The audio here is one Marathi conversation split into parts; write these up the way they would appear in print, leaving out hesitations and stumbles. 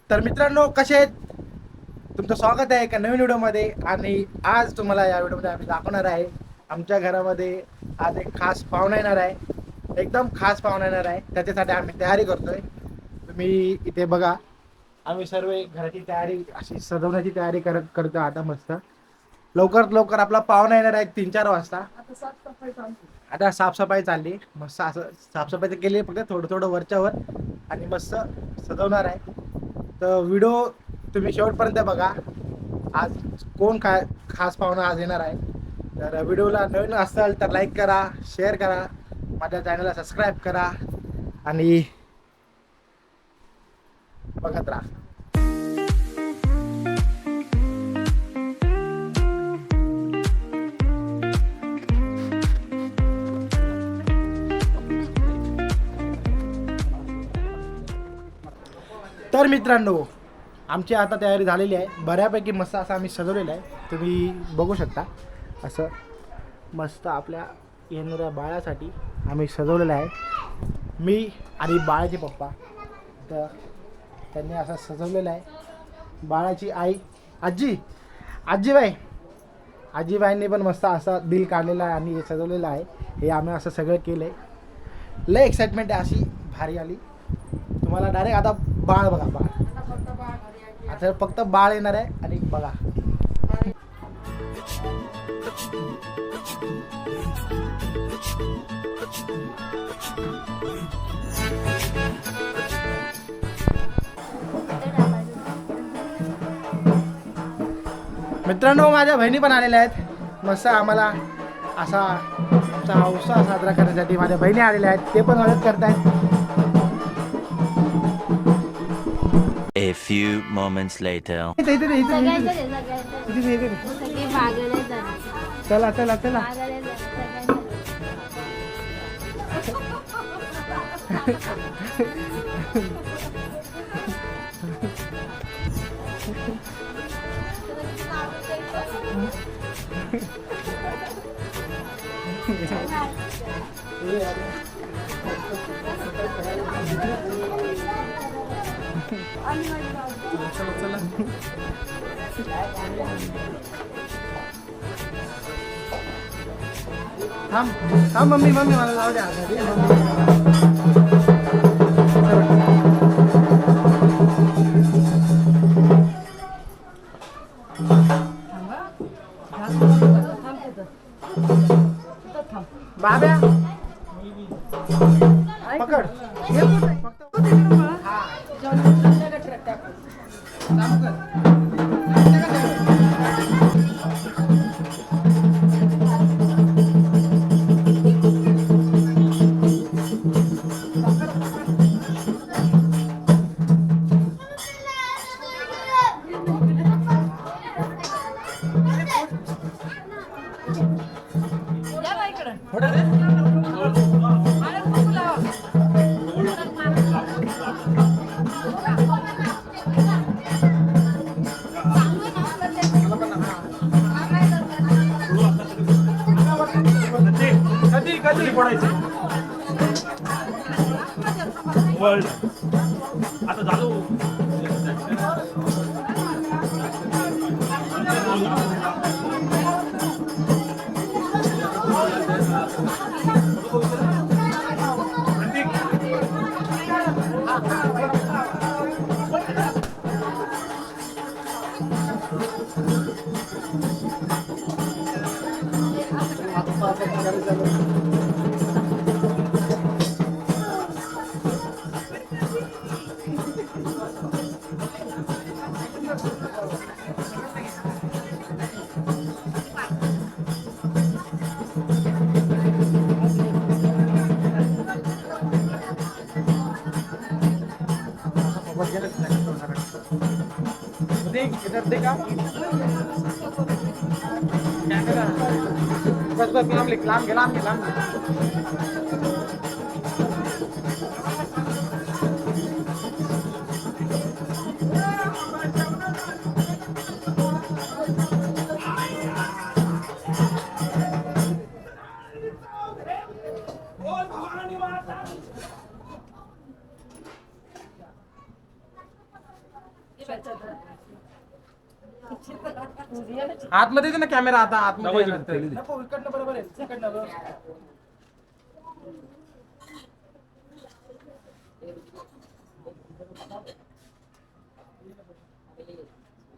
तर मित्रांनो, कसे आहेत? तुमचं स्वागत आहे एका नवीन व्हिडिओमध्ये. आणि आज तुम्हाला या व्हिडिओमध्ये आम्ही दाखवणार आहे आमच्या घरामध्ये आज एक खास पाहुणा येणार आहे. एकदम खास पाहुणा येणार आहे, त्याच्यासाठी आम्ही तयारी करतोय. तुम्ही इथे बघा, आम्ही सर्व घराची तयारी अशी सजवण्याची तयारी करतो आता. मस्त लवकरात लवकर आपला पाहुणा येणार आहे 3-4 वाजता. आता साफसफाई चालली. मस्त असं साफसफाई तर केली, फक्त थोडं थोडं वरच्यावर, आणि मस्त सजवणार आहे. तर व्हिडिओ तुम्ही शेवटपर्यंत बघा. आज कोण काय खास पाहुणा आज येणार आहे. तर व्हिडिओला नवीन असाल तर लाईक करा, शेअर करा, माझ्या चॅनलला सबस्क्राईब करा आणि बघत राहा. तर मित्रांनो, आमची आता तयारी झालेली आहे. बऱ्यापैकी मस्त असं आम्ही सजवलेलं आहे. तुम्ही बघू शकता. असं मस्त आपल्या येणाऱ्या बाळासाठी आम्ही सजवलेलं आहे. मी आणि बाळाचे पप्पा, तर त्यांनी असं सजवलेलं आहे. बाळाची आई आजीबाईंनी पण मस्त असा दिल काढलेला आहे आणि हे सजवलेलं आहे. हे आम्ही असं सगळं केलं आहे. लय एक्साइटमेंट आहे, अशी भारी आली. तुम्हाला डायरेक्ट आता बाळ बघा, बाळ आता फक्त बाळ येणार आहे. आणि बघा, मित्रांनो माझ्या बहिणी पण आलेल्या आहेत. मस्त आम्हाला असा आमचा उत्सव साजरा करण्यासाठी माझ्या बहिणी आलेल्या आहेत. ते पण मदत करतायत. A few moments later. चला चला चला. थांब मम्मी मला जाऊ द्या. बाब्या पकड. कधी पडायचं आता झालो. इधर देखा बस लांब घे. आतमध्ये दे ना कॅमेरा आता आतमध्ये येणार तर. नको इकडनं बरोबर आहे इकडनं बरोबर.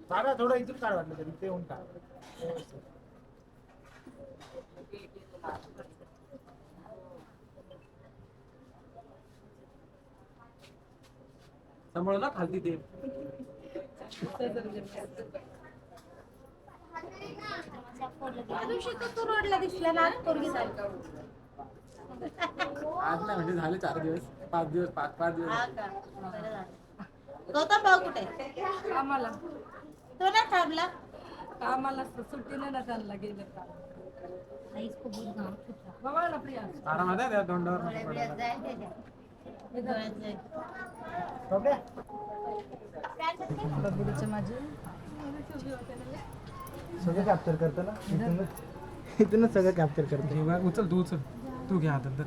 दादा थोडं इथून काढ वाटलं तरी ते येऊन काढ. सांभाळ ना खालती ते. तू रोडला दिसला ना पोरगी सारखा. आज नाही म्हणजे झाले 4 दिवस 5 दिवस 5 दिवस. हा का? बरं झालं. गौतम भाऊ कुठे? आम्हाला तो नाही थांबला. आम्हाला सुट्टीला ना त्यांना गेले नाहीच खूप घाम फुटला. बाबा ना प्रिया आरामात आहे त्या तोंडावर नको डोळ्यात पडायला. जाय त्याच्या. डोळ्यात जाय. बाबड्या, बबडीचे माझे सगळं कॅप्चर करतो ना इथूनच इथूनच सगळं कॅप्चर करतो. हे बघ, उचल तू उचल तू घे हातात तर.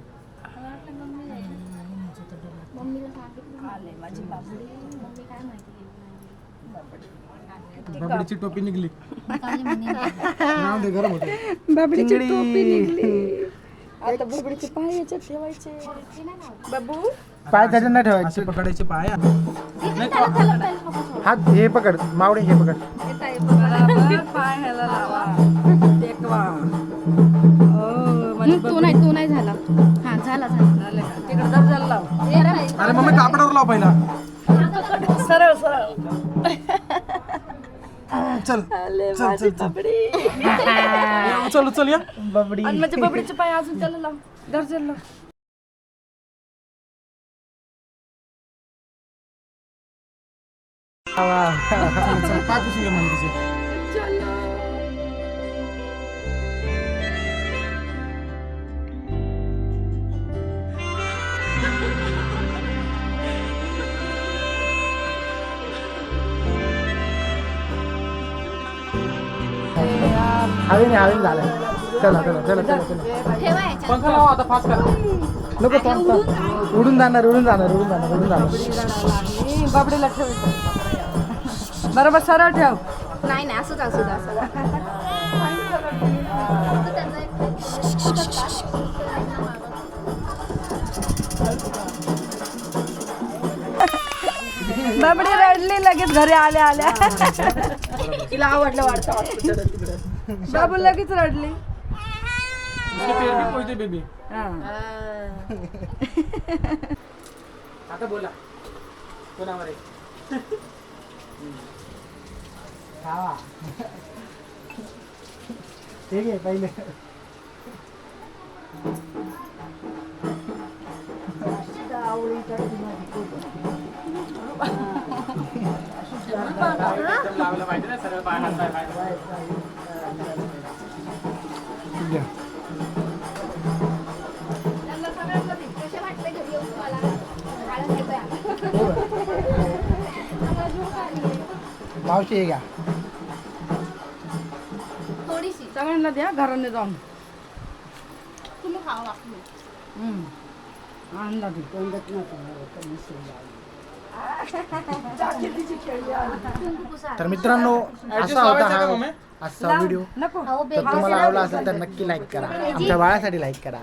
मम्मीला सांगितलं. आले माझी बाबडी मम्मी काय माहिती. बाबडीची टोपी निघली. काल म्हणे नाव दे गरम होते. बाबडीची टोपी निघली. आता बबडीचे पाय याच्यात ठेवायचे बाबू. पाय त्याच्यात नाही ठेवायचे. असे पकडायचे पाय. हात हे पकड मावडे हे पकड. बरोबर पाय ह्याला लावा टेकवा. तो नाही झाला. हा झाला झाले का? तिकडे दर्जाला लाव. अरे मम्मी कापडावर लाव पहिला. सरळ सरळ. चल आले चल माझी चल चल. बाबडी. या, उचल उचल या. बबडी आणि माझ्या बबडीचे पाय अजून त्याला लाव दर्जाला लाव. चल चल पाय पुसून घे मम्मी तिचे. हवेने हवेने झालं. चला चला चला चला चला. ठेवायच्या. पंखा लावा आता फास्ट कर. नको थांब थांब. उडून जाणार उडून जाणार उडून जाणार उडून जाणार. बाबडीला ठेव. बरोबर सरळ ठेव. नाही नाही असंच असू द्या असं. बाबडी रडली लगेच घरी आल्या आल्या. तिला आवडलं वाटतं. बाबू लगेच रडली. पोहोचते बेबी. हा. आता बोला कोणावर आहे. हा ठीक आहे पहिले. लावलं पाहिजे ना सरळ पाय हात पाय पाय. कसे वाटले घरी येऊन तुम्हाला? मावशी हे घ्या. थोडीशी सगळ्यांना द्या घराने जाऊन. तुम्ही खावा वापरू. आणला ती. तर मित्रांनो असा होता हा आजचा व्हिडिओ. नको. तर तुम्हाला आवडला असेल तर नक्की लाईक करा. आमच्या बाळासाठी लाईक करा.